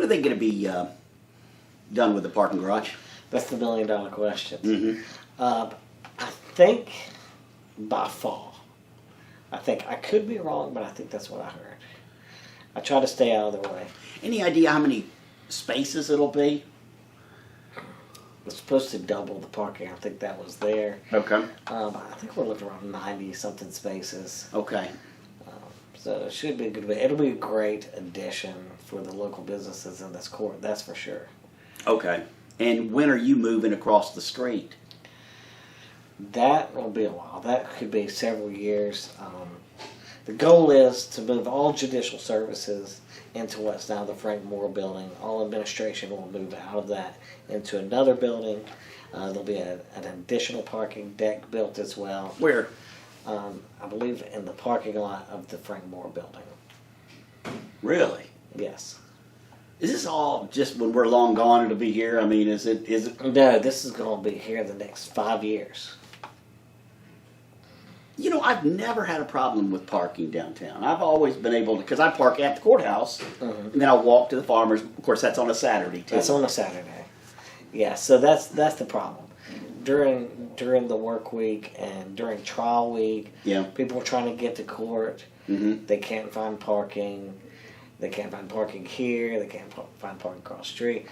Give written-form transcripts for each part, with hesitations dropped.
are they going to be done with the parking garage? That's the $1 million question. Mm-hmm. I think by fall. I think I could be wrong, but I think that's what I heard. I try to stay out of their way. Any idea how many spaces it'll be? It's supposed to double the parking. I think that was there. Okay. I think we're looking around 90-something spaces. Okay. So it should be a good. It'll be a great addition for the local businesses in this court. That's for sure. Okay. And when are you moving across the street? That will be a while. That could be several years. The goal is to move all judicial services into what's now the Frank Moore building. All administration will move out of that into another building. There'll be an additional parking deck built as well. Where? I believe in the parking lot of the Frank Moore building. Really? Yes. Is this all just when we're long gone it'll be here? I mean, is it? No, this is going to be here the next 5 years. You know, I've never had a problem with parking downtown. I've always been able to, because I park at the courthouse, and then I'll walk to the farmers. Of course, that's on a Saturday, too. That's on a Saturday. Yeah, so that's the problem. During the work week and during trial week, people are trying to get to court. Mm-hmm. They can't find parking. They can't find parking here. They can't find parking across the street.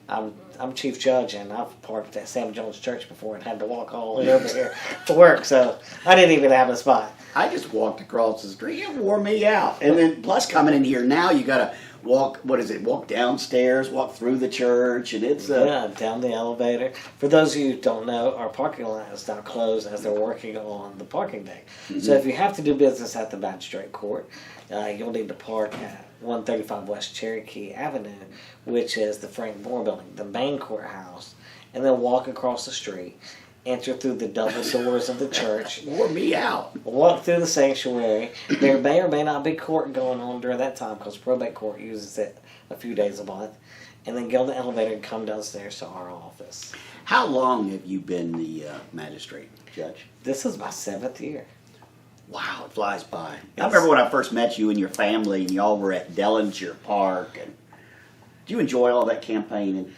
I'm chief judge, and I've parked at Sam Jones Church before and had to walk all the way over here to work, so I didn't even have a spot. I just walked across the street. It wore me out. And then plus coming in here now, you got to walk, walk downstairs, walk through the church, and it's... Yeah, down the elevator. For those of you who don't know, our parking lot is now closed as they're working on the parking deck. Mm-hmm. So if you have to do business at the Magistrate Court, you'll need to park at 135 West Cherokee Avenue, which is the Frank Moore building, the main courthouse, and then walk across the street, enter through the double doors of the church. Wore me out. Walk through the sanctuary. There may or may not be court going on during that time because probate court uses it a few days a month. And then get on the elevator and come downstairs to our office. How long have you been the magistrate judge? This is my 7th year. Wow, it flies by. Yes. I remember when I first met you and your family, and y'all were at Dellinger Park. And did you enjoy all that campaigning?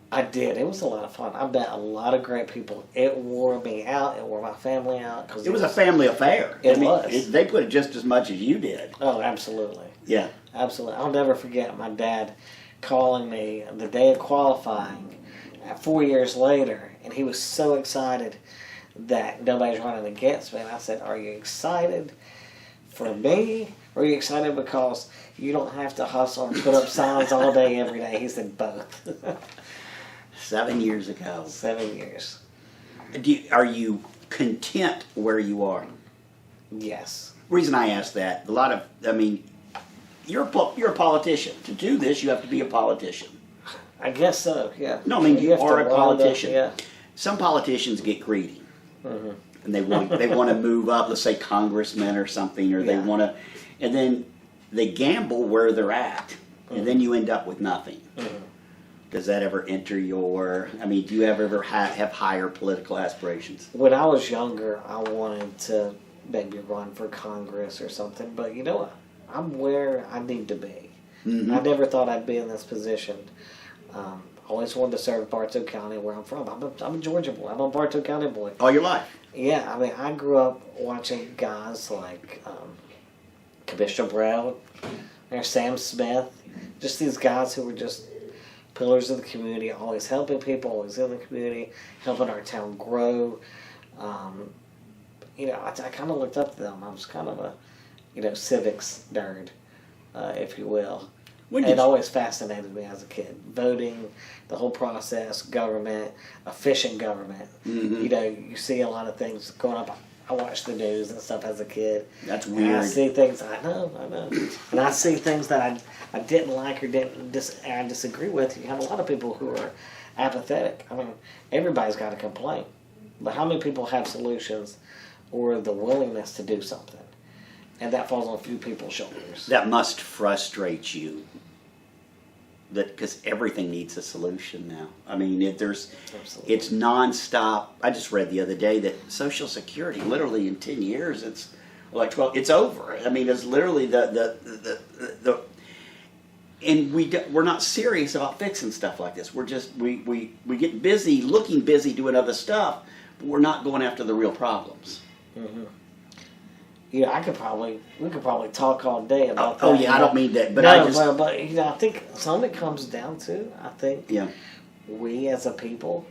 I did. It was a lot of fun. I met a lot of great people. It wore me out. It wore my family out. Cause it was a family affair. It was. They put it just as much as you did. Oh, absolutely. Yeah. Absolutely. I'll never forget my dad calling me the day of qualifying 4 years later, and he was so excited that nobody's running against me. And I said, "Are you excited for me? Or are you excited because you don't have to hustle and put up signs all day, every day?" He said, "Both." 7 years ago. 7 years. Are you content where you are? Yes. Reason I ask that, you're a politician. To do this, you have to be a politician. I guess so, yeah. No, you are a politician. Yeah. Some politicians get greedy. Mm-hmm. And they want to move up, let's say congressmen or something, or they want to, and then they gamble where they're at, and then you end up with nothing. Mm-hmm. Does that ever enter your, do you ever have higher political aspirations? When I was younger, I wanted to maybe run for Congress or something, but you know what? I'm where I need to be. Mm-hmm. I never thought I'd be in this position. Always wanted to serve Bartow County, where I'm from. I'm a Georgia boy. I'm a Bartow County boy. All your life? Yeah, I grew up watching guys like Commissioner Brown, or Sam Smith, just these guys who were just pillars of the community, always helping people, always in the community, helping our town grow. I kind of looked up to them. I was kind of a, civics nerd, if you will. It always fascinated me as a kid. Voting, the whole process, government, efficient government. Mm-hmm. You see a lot of things going up. I watched the news and stuff as a kid. That's weird. And I see things, I know. And I see things that I didn't like or I disagree with. You have a lot of people who are apathetic. Everybody's got a complaint. But how many people have solutions or the willingness to do something? And that falls on a few people's shoulders. That must frustrate you. Because everything needs a solution now. It's nonstop. I just read the other day that Social Security, literally in 10 years, it's like 12. It's over. It's literally and we're not serious about fixing stuff like this. We're just we get busy, looking busy doing other stuff, but we're not going after the real problems. Mm-hmm. Yeah, we could probably talk all day about that. Oh yeah, I don't mean that, but but I think some of it comes down to, we as a people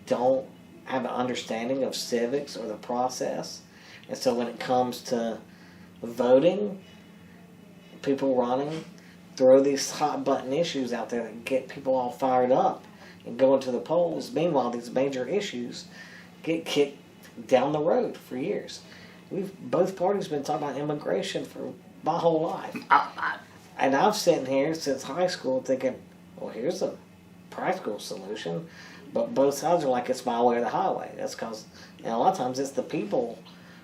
don't have an understanding of civics or the process, and so when it comes to voting, people running throw these hot button issues out there that get people all fired up and go into the polls. Meanwhile, these major issues get kicked down the road for years. Both parties been talking about immigration for my whole life. And I've sitting here since high school thinking, well, here's a practical solution. But both sides are like, it's my way or the highway. That's because, a lot of times it's the people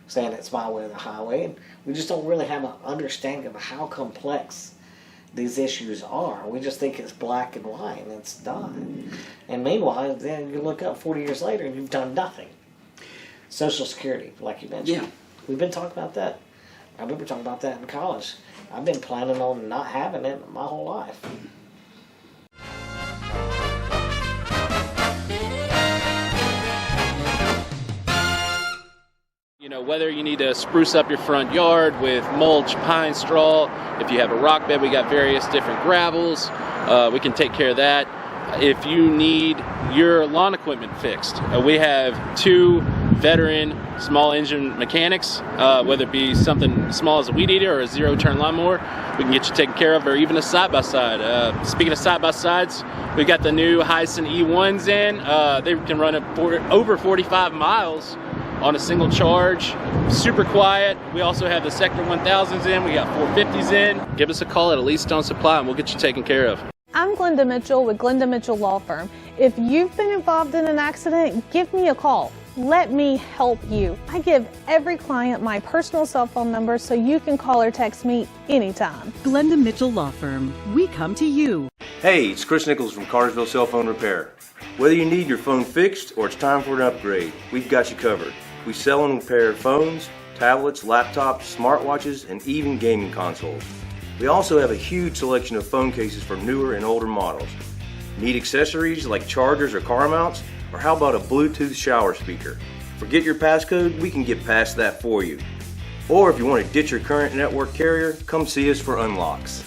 saying it's my way or the highway. And we just don't really have an understanding of how complex these issues are. We just think it's black and white, and it's not. And meanwhile, then you look up 40 years later and you've done nothing. Social Security, like you mentioned. Yeah. We've been talking about that. I remember talking about that in college. I've been planning on not having it my whole life. Whether you need to spruce up your front yard with mulch, pine straw, if you have a rock bed, we got various different gravels. We can take care of that. If you need your lawn equipment fixed, we have 2 veteran small engine mechanics, whether it be something small as a weed eater or a 0-turn lawnmower, we can get you taken care of, or even a side-by-side. Speaking of side-by-sides, we got the new Hyson E1s in. They can run over 45 miles on a single charge, super quiet. We also have the Sector 1000s in, we got 450s in. Give us a call at Elite Stone Supply and we'll get you taken care of. I'm Glenda Mitchell with Glenda Mitchell Law Firm. If you've been involved in an accident, give me a call. Let me help you. I give every client my personal cell phone number so you can call or text me anytime. Glenda Mitchell Law Firm. We come to you. Hey, it's Chris Nichols from Cartersville Cell Phone Repair. Whether you need your phone fixed or it's time for an upgrade, we've got you covered. We sell and repair phones, tablets, laptops, smartwatches, and even gaming consoles. We also have a huge selection of phone cases for newer and older models. Need accessories like chargers or car mounts? Or how about a Bluetooth shower speaker? Forget your passcode, we can get past that for you. Or if you want to ditch your current network carrier, come see us for unlocks.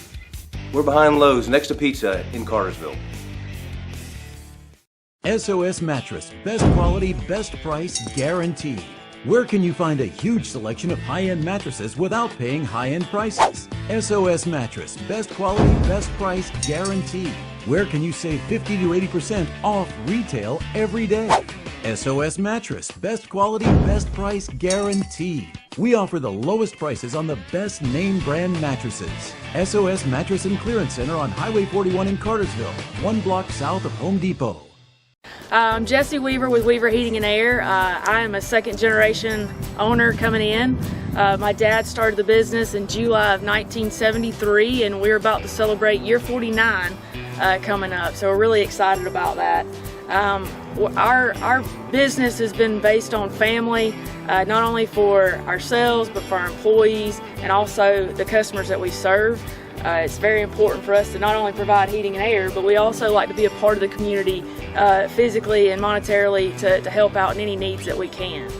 We're behind Lowe's next to Pizza Hut in Cartersville. SOS Mattress, best quality, best price, guaranteed. Where can you find a huge selection of high-end mattresses without paying high-end prices? SOS Mattress, best quality, best price, guaranteed. Where can you save 50 to 80% off retail every day? SOS Mattress, best quality, best price, guaranteed. We offer the lowest prices on the best name brand mattresses. SOS Mattress and Clearance Center on Highway 41 in Cartersville, 1 block south of Home Depot. I'm Jesse Weaver with Weaver Heating and Air. I am a second generation owner coming in. My dad started the business in July of 1973 and we're about to celebrate year 49 coming up. So we're really excited about that. Our business has been based on family, not only for ourselves but for our employees and also the customers that we serve. It's very important for us to not only provide heating and air, but we also like to be a part of the community physically and monetarily to help out in any needs that we can.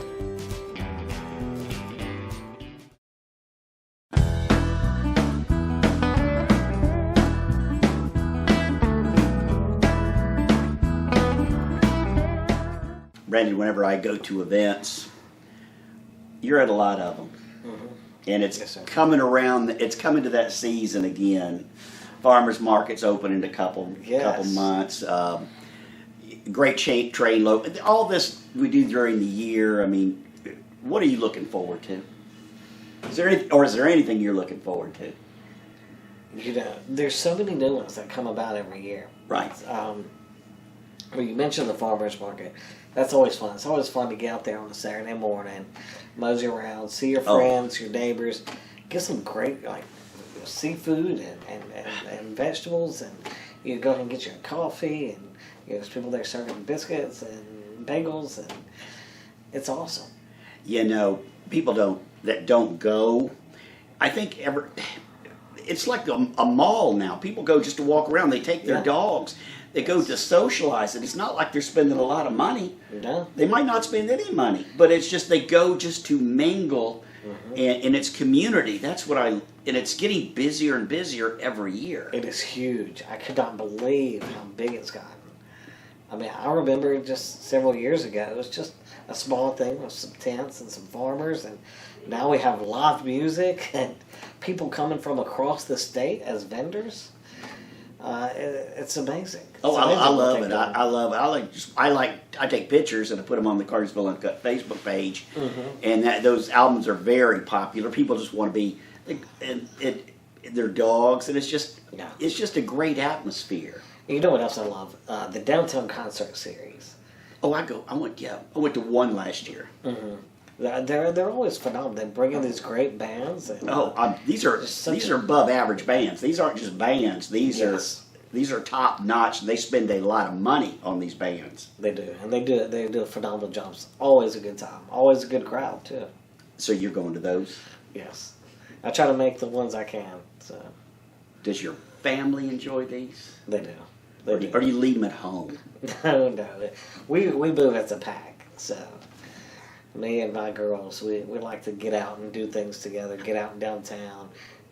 Randy, whenever I go to events, you're at a lot of them. And it's coming around, it's coming to that season again. Farmers market's open in a couple months. Great train load. All this we do during the year. I mean, what are you looking forward to? Is there anything you're looking forward to? There's so many new ones that come about every year. Right. Well, you mentioned the farmers market. That's always fun. It's always fun to get out there on a Saturday morning, mosey around, see your friends, your neighbors, get some great seafood and vegetables, and you go ahead and get your coffee, and there's people there serving biscuits and bagels, and it's awesome. People that don't go, I think it's like a mall now. People go just to walk around. They take their dogs. They go to socialize, and it's not like they're spending a lot of money. No. They might not spend any money, but it's just they go just to mingle, and it's community. That's what and it's getting busier and busier every year. It is huge. I could not believe how big it's gotten. I mean, I remember just several years ago, it was just a small thing with some tents and some farmers, and now we have live music and people coming from across the state as vendors. It's amazing. Oh, I love it. I love it. I take pictures and I put them on the Cartersville UNCUT Facebook page, and those albums are very popular. People just want to be, their dogs, and it's just a great atmosphere. You know what else I love? The Downtown Concert Series. Oh, I went to one last year. They're always phenomenal. They bring in these great bands. And, these are above average bands. These aren't just bands. These are top notch. They spend a lot of money on these bands. They do, and they do phenomenal jobs. Always a good time. Always a good crowd too. So you're going to those? Yes, I try to make the ones I can. So, does your family enjoy these? They do. Or do you leave them at home? No. We move as a pack. So. Me and my girls, we like to get out and do things together. Get out downtown,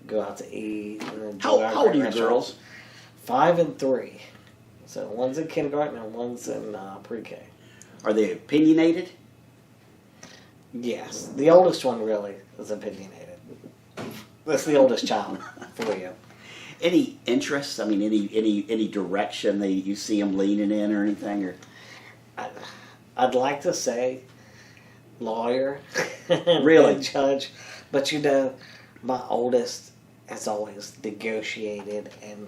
go out to eat, and enjoy How old are your girls? 5 and 3. So one's in kindergarten and one's in pre-K. Are they opinionated? Yes, the oldest one really is opinionated. That's the oldest child for you. Any interests? I mean, any direction that you see them leaning in or anything? Or I'd like to say lawyer, really, and judge, but my oldest has always negotiated and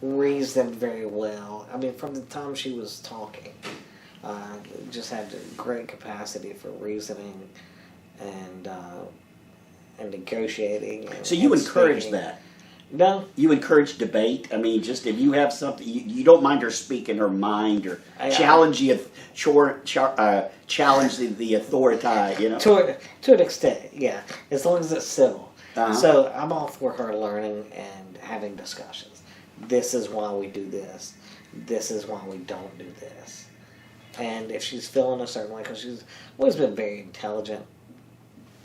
reasoned very well. I mean, from the time she was talking, just had a great capacity for reasoning and negotiating. So you encourage that? No. You encourage debate? I mean, just if you have something, you don't mind her speaking her mind or challenge the authority, you know? To an extent, yeah. As long as it's civil. So I'm all for her learning and having discussions. This is why we do this. This is why we don't do this. And if she's feeling a certain way, because she's always been very intelligent.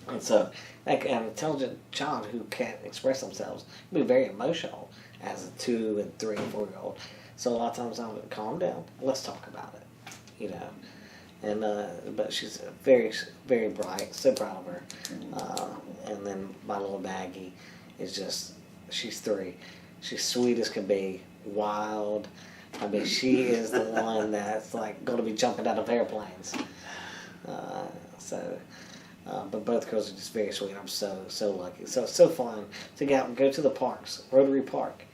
And so, like an intelligent child who can't express themselves can be very emotional as a 2 and 3 and 4-year-old. So a lot of times I'm calm down. Let's talk about it, you know. And but she's very, very bright. So proud of her. And then my little Maggie is she's 3. She's sweet as can be, wild. I mean, she is the one that's like going to be jumping out of airplanes. But both girls are just very sweet. I'm so lucky. So it's so fun to get out and go to the parks, Rotary Park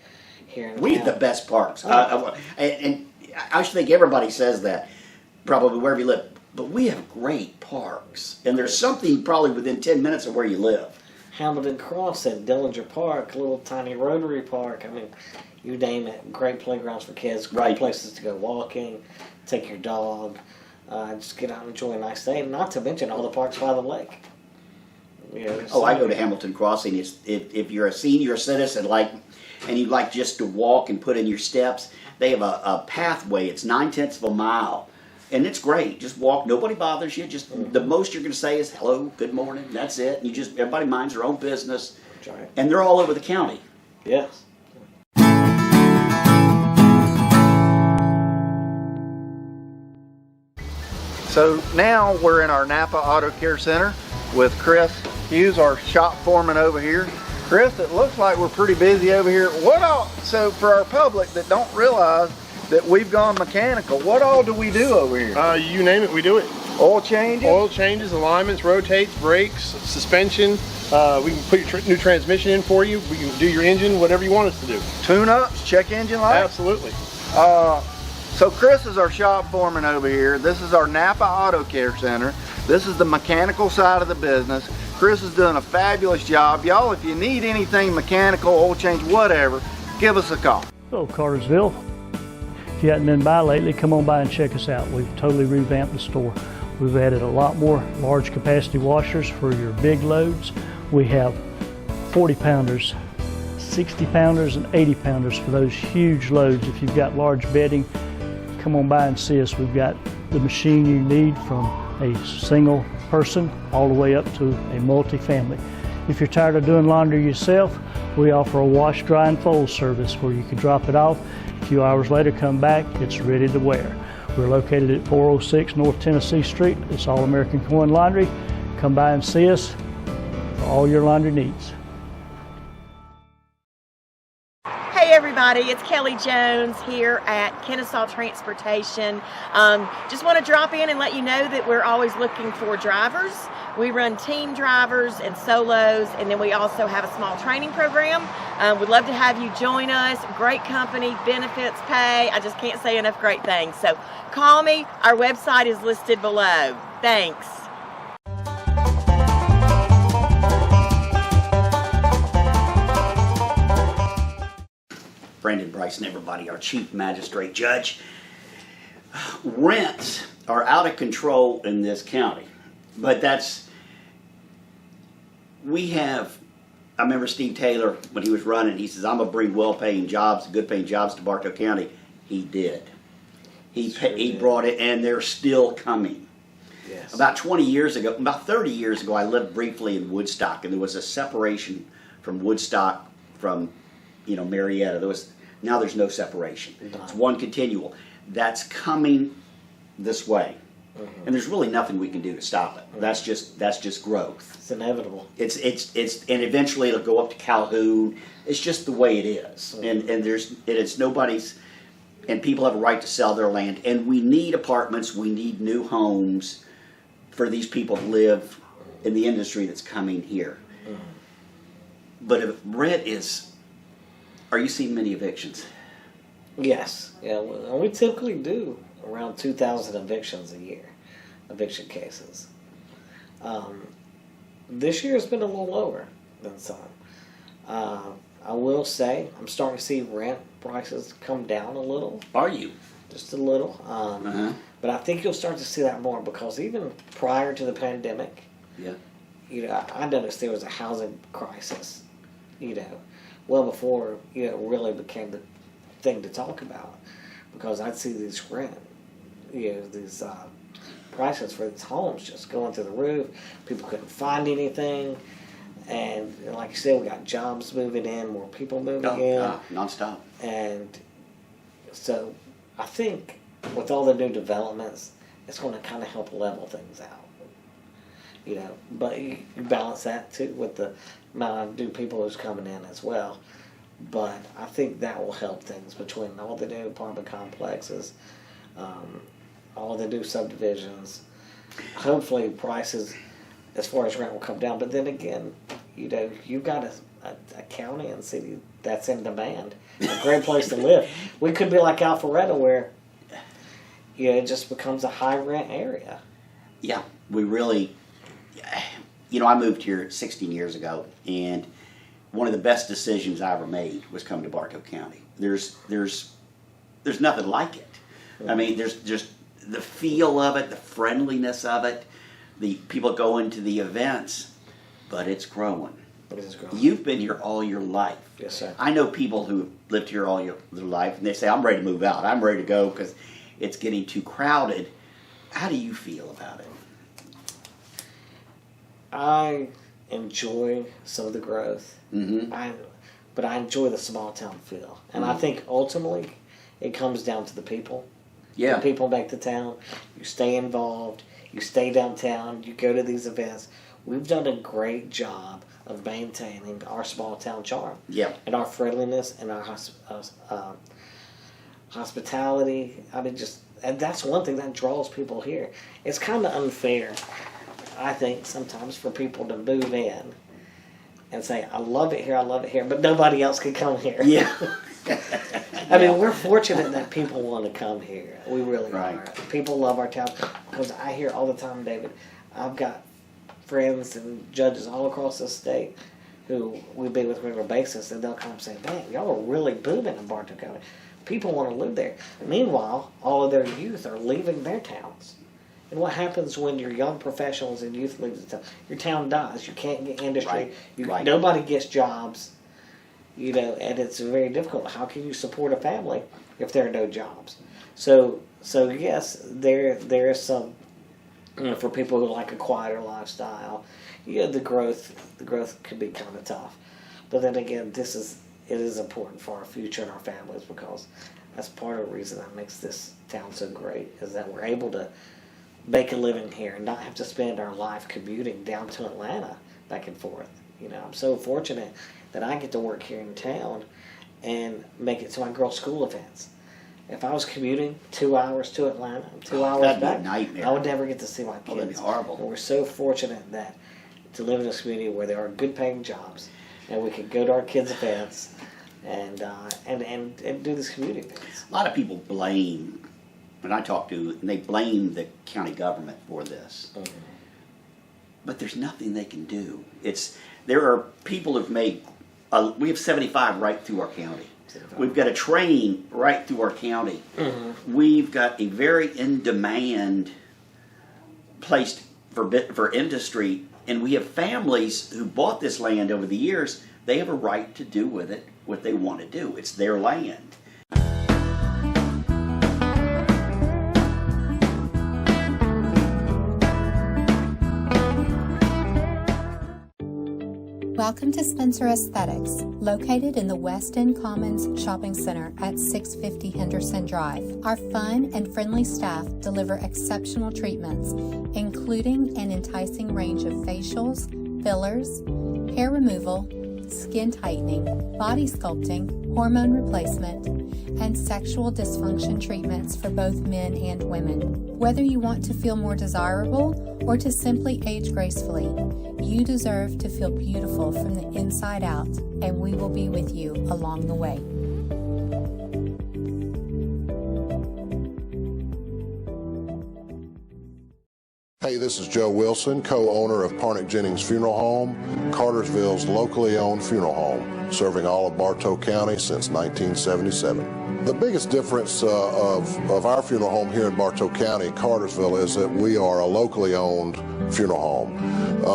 here in We have the best parks. And I should think everybody says that, probably wherever you live. But we have great parks. And there's something probably within 10 minutes of where you live. Hamilton Crossing, Dillinger Park, little tiny Rotary Park. I mean, you name it. Great playgrounds for kids, great places to go walking, take your dog. Just get out and enjoy a nice day, not to mention all the parks by the lake. You know, I go to Hamilton Crossing. If you're a senior citizen and you like just to walk and put in your steps, they have a pathway. It's 9/10 of a mile, and it's great. Just walk. Nobody bothers you. Just the most you're going to say is hello, good morning. That's it. And everybody minds their own business. That's right. And they're all over the county. Yes. So now we're in our Napa Auto Care Center with Chris Hughes, our shop foreman over here. Chris, it looks like we're pretty busy over here. So for our public that don't realize that we've gone mechanical, what all do we do over here? You name it, we do it. Oil changes? Oil changes, alignments, rotates, brakes, suspension. We can put your new transmission in for you. We can do your engine, whatever you want us to do. Tune-ups, check engine light? Absolutely. So Chris is our shop foreman over here. This is our Napa Auto Care Center. This is the mechanical side of the business. Chris is doing a fabulous job. Y'all, if you need anything mechanical, oil change, whatever, give us a call. Hello, Cartersville. If you haven't been by lately, come on by and check us out. We've totally revamped the store. We've added a lot more large capacity washers for your big loads. We have 40 pounders, 60-pounders and 80-pounders for those huge loads. If you've got large bedding, come on by and see us. We've got the machine you need from a single person all the way up to a multi-family. If you're tired of doing laundry yourself, we offer a wash, dry, and fold service where you can drop it off. A few hours later, come back, it's ready to wear. We're located at 406 North Tennessee Street. It's All American Coin Laundry. Come by and see us for all your laundry needs. Hey everybody, it's Kelly Jones here at Kennesaw Transportation. Just want to drop in and let you know that we're always looking for drivers. We run team drivers and solos, and then we also have a small training program. We'd love to have you join us. Great company, benefits, pay. I just can't say enough great things. So call me. Our website is listed below. Thanks. Bryson, everybody, our chief magistrate judge. Rents are out of control in this county, but I remember Steve Taylor, when he was running, he says, I'm going to bring well-paying jobs, good-paying jobs to Bartow County. He did. He brought it, and they're still coming. Yes. About 20 years ago, about 30 years ago, I lived briefly in Woodstock, and there was a separation from Woodstock from, Marietta. Now there's no separation. It's one continual. That's coming this way. Mm-hmm. And there's really nothing we can do to stop it. Mm-hmm. That's just growth. It's inevitable. It's and eventually it'll go up to Calhoun. It's just the way it is. Mm-hmm. And it's nobody's, and people have a right to sell their land. And we need apartments, we need new homes for these people to live in the industry that's coming here. Mm-hmm. But if rent is, are you seeing many evictions? Yes. Yeah, we typically do around 2,000 evictions a year, eviction cases. This year has been a little lower than some. I will say I'm starting to see rent prices come down a little. Are you? Just a little. But I think you'll start to see that more because even prior to the pandemic, I noticed there was a housing crisis, well before it really became the thing to talk about, because I'd see these these prices for these homes just going through the roof. People couldn't find anything, and like you said, we got jobs moving in, more people moving in, nonstop. And so I think with all the new developments, it's going to kind of help level things out. But you balance that too with the amount of new people who's coming in as well. But I think that will help things between all the new apartment complexes, all the new subdivisions. Hopefully prices as far as rent will come down. But then again, you've got a county and city that's in demand. A great place to live. We could be like Alpharetta where it just becomes a high rent area. Yeah, we really... I moved here 16 years ago, and one of the best decisions I ever made was come to Bartow County. There's nothing like it. I mean, there's just the feel of it, the friendliness of it, the people going to the events, but it's growing. It is growing. You've been here all your life. Yes, sir. I know people who lived here all their life, and they say, I'm ready to move out. I'm ready to go because it's getting too crowded. How do you feel about it? I enjoy some of the growth, mm-hmm. but I enjoy the small town feel. And I think ultimately it comes down to the people. Yeah. The people make the town. You stay involved. You stay downtown. You go to these events. We've done a great job of maintaining our small town charm. Yeah. And our friendliness and our hospitality. I mean, and that's one thing that draws people here. It's kind of unfair, I think, sometimes for people to move in and say, I love it here, but nobody else can come here. Yeah. I mean, we're fortunate that people want to come here. We really are. People love our town because I hear all the time, David, I've got friends and judges all across the state who we've been with on a regular basis, and they'll come and say, man, y'all are really booming in Bartow County. People want to live there. Meanwhile, all of their youth are leaving their towns. And what happens when your young professionals and youth leave the town? Your town dies. You can't get industry. Nobody gets jobs. You know, and it's very difficult. How can you support a family if there are no jobs? So yes, there is some, you know, for people who like a quieter lifestyle. You know, the growth can be kind of tough. But then again, it is important for our future and our families, because that's part of the reason that makes this town so great, is that we're able to make a living here and not have to spend our life commuting down to Atlanta back and forth. You know, I'm so fortunate that I get to work here in town and make it to my girls' school events. If I was commuting 2 hours to Atlanta, 2 hours that'd be back, a nightmare. I would never get to see my kids. Oh, that'd be horrible. And we're so fortunate that to live in this community where there are good paying jobs, and we can go to our kids' events and do this community events. A lot of people blame, when I talk to, and they blame the county government for this. Mm-hmm. But there's nothing they can do. There are people who've made, we have 75 right through our county. We've got a train right through our county. Mm-hmm. We've got a very in-demand place for industry, and we have families who bought this land over the years. They have a right to do with it what they want to do. It's their land. Welcome to Spencer Aesthetics, located in the West End Commons Shopping Center at 650 Henderson Drive. Our fun and friendly staff deliver exceptional treatments, including an enticing range of facials, fillers, hair removal, skin tightening, body sculpting, hormone replacement, and sexual dysfunction treatments for both men and women. Whether you want to feel more desirable or to simply age gracefully, you deserve to feel beautiful from the inside out, and we will be with you along the way. Hey, this is Joe Wilson, co-owner of Parnick Jennings Funeral Home, Cartersville's locally owned funeral home, serving all of Bartow County since 1977. The biggest difference of our funeral home here in Bartow County, Cartersville, is that we are a locally owned funeral home.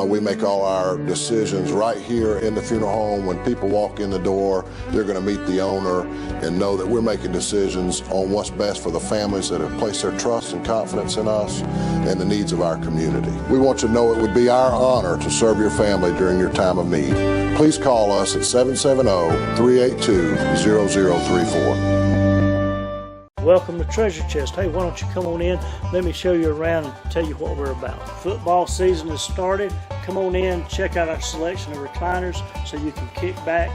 We make all our decisions right here in the funeral home. When people walk in the door, they're going to meet the owner and know that we're making decisions on what's best for the families that have placed their trust and confidence in us and the needs of our community. We want you to know it would be our honor to serve your family during your time of need. Please call us at 770-382-0034. Welcome to Treasure Chest. Hey, why don't you come on in? Let me show you around and tell you what we're about. Football season has started. Come on in, check out our selection of recliners so you can kick back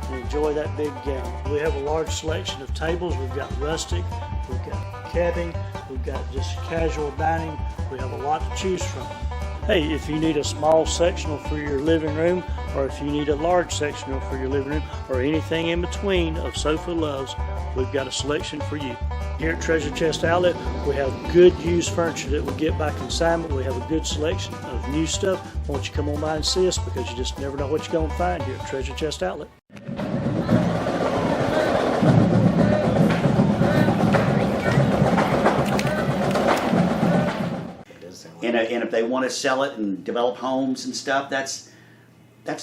and enjoy that big game. We have a large selection of tables. We've got rustic, we've got camping, we've got just casual dining. We have a lot to choose from. Hey, if you need a small sectional for your living room, or if you need a large sectional for your living room, or anything in between of sofa loves, we've got a selection for you. Here at Treasure Chest Outlet, we have good used furniture that we get by consignment. We have a good selection of new stuff. Why don't you come on by and see us, because you just never know what you're going to find here at Treasure Chest Outlet. And if they want to sell it and develop homes and stuff, that's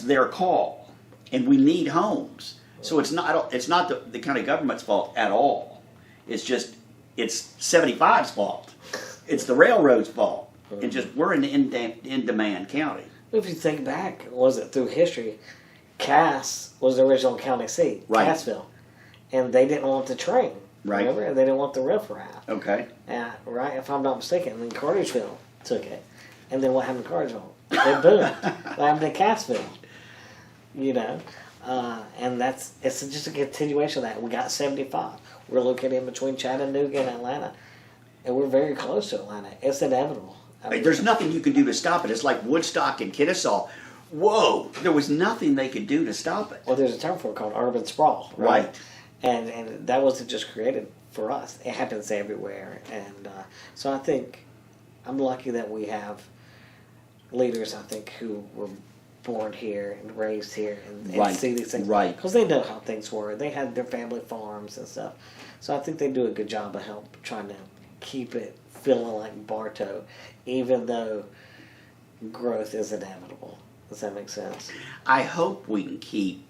their call. And we need homes. So it's not the county government's fault at all. It's 75's fault. It's the railroad's fault. And just we're an in-demand county. If you think back, was it through history, Cass was the original county seat, right. Cassville. And they didn't want the train. Right. Remember? And they didn't want the riffraff. Okay. Right, if I'm not mistaken. And then Cartersville took it. And then what happened to Cartersville? They boomed. What happened to Cassville? You know? And it's just a continuation of that. We got 75. We're located in between Chattanooga and Atlanta. And we're very close to Atlanta. It's inevitable. There's nothing you can do to stop it. It's like Woodstock and Kennesaw. Whoa! There was nothing they could do to stop it. Well, there's a term for it called urban sprawl. Right. And that wasn't just created for us. It happens everywhere. And so I think I'm lucky that we have leaders, I think, who were born here and raised here and see these things. Right. Because they know how things were. They had their family farms and stuff. So I think they do a good job of trying to keep it feeling like Bartow, even though growth is inevitable. Does that make sense? I hope we can keep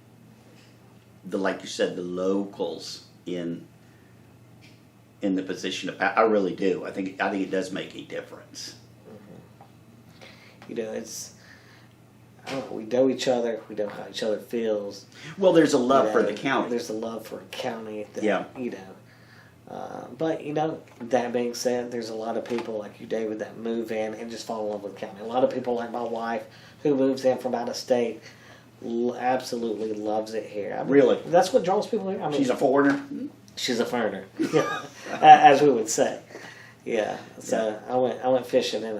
like you said, the locals in the position of power. I really do. I think it does make a difference. You know, it's, I don't know, we know each other. We know how each other feels. Well, there's a love for the county. There's a love for a county. That, Yeah. You know. But, you know, that being said, there's a lot of people like you, David, that move in and just fall in love with the county. A lot of people like my wife who moves in from out of state absolutely loves it here. I mean, Really? That's what draws people here. I mean, She's a foreigner? She's a foreigner, as we would say. Yeah. So I went fishing in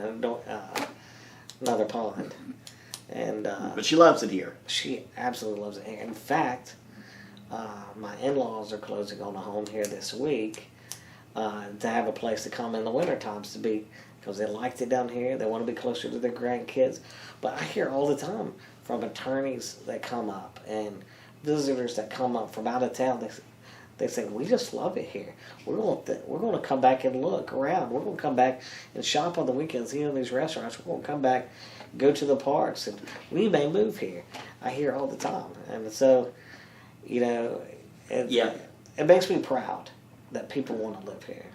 another pond, and but she loves it here. She absolutely loves it here. In fact, my in-laws are closing on a home here this week to have a place to come in the winter times to be, because they liked it down here. They want to be closer to their grandkids. But I hear all the time from attorneys that come up and visitors that come up from out of town. They say, we just love it here. We're going to come back and look around. We're going to come back and shop on the weekends, eat in these restaurants. We're going to come back, go to the parks, and we may move here. I hear all the time. And so, you know, it makes me proud that people want to live here.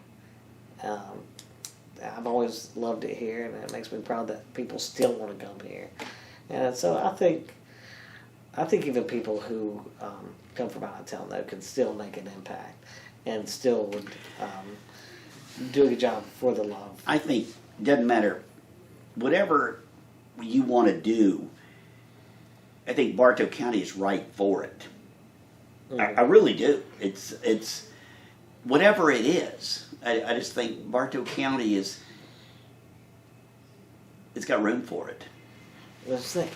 I've always loved it here, and it makes me proud that people still want to come here. And so I think even people who come from out of town, though, can still make an impact and still would do a good job for the love. I think it doesn't matter. Whatever you want to do, I think Bartow County is right for it. I really do. It's whatever it is. I just think Bartow County it's got room for it. Let's think.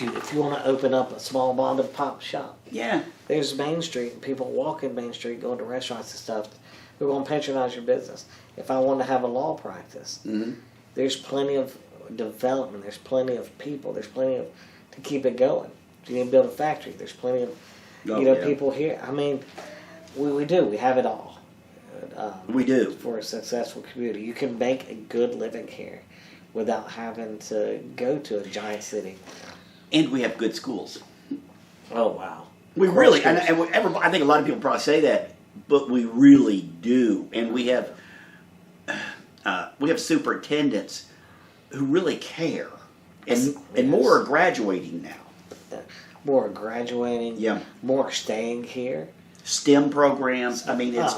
If you want to open up a small mom and pop shop, there's Main Street, and people walking Main Street, going to restaurants and stuff. Who are going to patronize your business. If I want to have a law practice, there's plenty of development. There's plenty of people. There's plenty of to keep it going. If you need to build a factory, there's plenty of people here. I mean, we do. We have it all. We do. For a successful community. You can make a good living here without having to go to a giant city. And we have good schools. Oh, wow. We really, and I think a lot of people probably say that, but we really do. And we have superintendents who really care. And more are graduating now. More are graduating. Yeah. More are staying here. STEM programs. I mean, it's...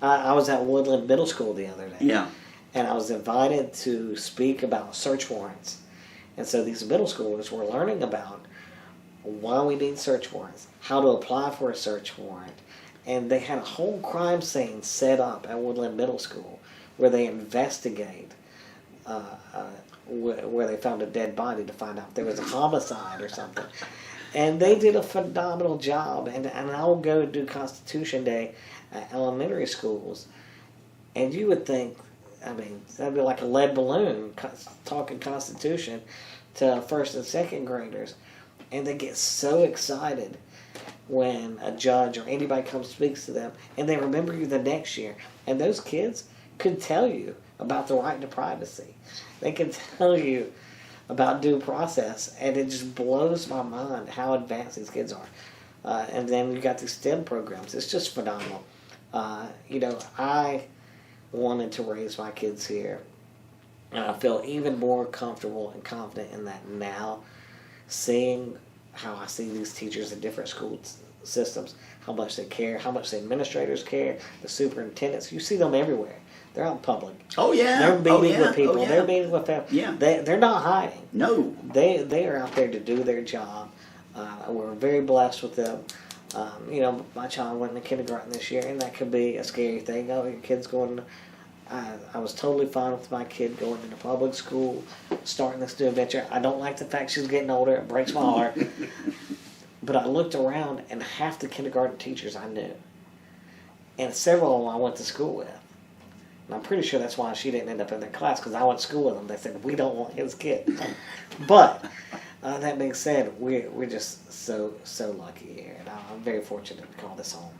I was at Woodland Middle School the other day. Yeah. And I was invited to speak about search warrants. And so these middle schoolers were learning about why we need search warrants, how to apply for a search warrant. And they had a whole crime scene set up at Woodland Middle School where they investigate where they found a dead body to find out if there was a homicide or something. And they did a phenomenal job. And I'll go do Constitution Day at elementary schools. And you would think, I mean, that'd be like a lead balloon talking Constitution to first and second graders. And they get so excited when a judge or anybody comes and speaks to them, and they remember you the next year. And those kids could tell you about the right to privacy. They can tell you about due process, and it just blows my mind how advanced these kids are. And then you got these STEM programs. It's just phenomenal. You know, I wanted to raise my kids here, and I feel even more comfortable and confident in that now, seeing how I see these teachers in different school systems, how much they care, how much the administrators care, the superintendents. You see them everywhere. They're out in public. Oh, yeah. They're meeting with people. Oh, yeah. They're meeting with them. Yeah. They're not hiding. No. They are out there to do their job. We're very blessed with them. You know, my child went into kindergarten this year, and that could be a scary thing. Oh, your kid's going to... I was totally fine with my kid going into public school, starting this new adventure. I don't like the fact she's getting older. It breaks my heart. But I looked around, and half the kindergarten teachers I knew. And several of them I went to school with. And I'm pretty sure that's why she didn't end up in their class, because I went to school with them. They said, we don't want his kid. But that being said, we're just so lucky here. And I'm very fortunate to call this home.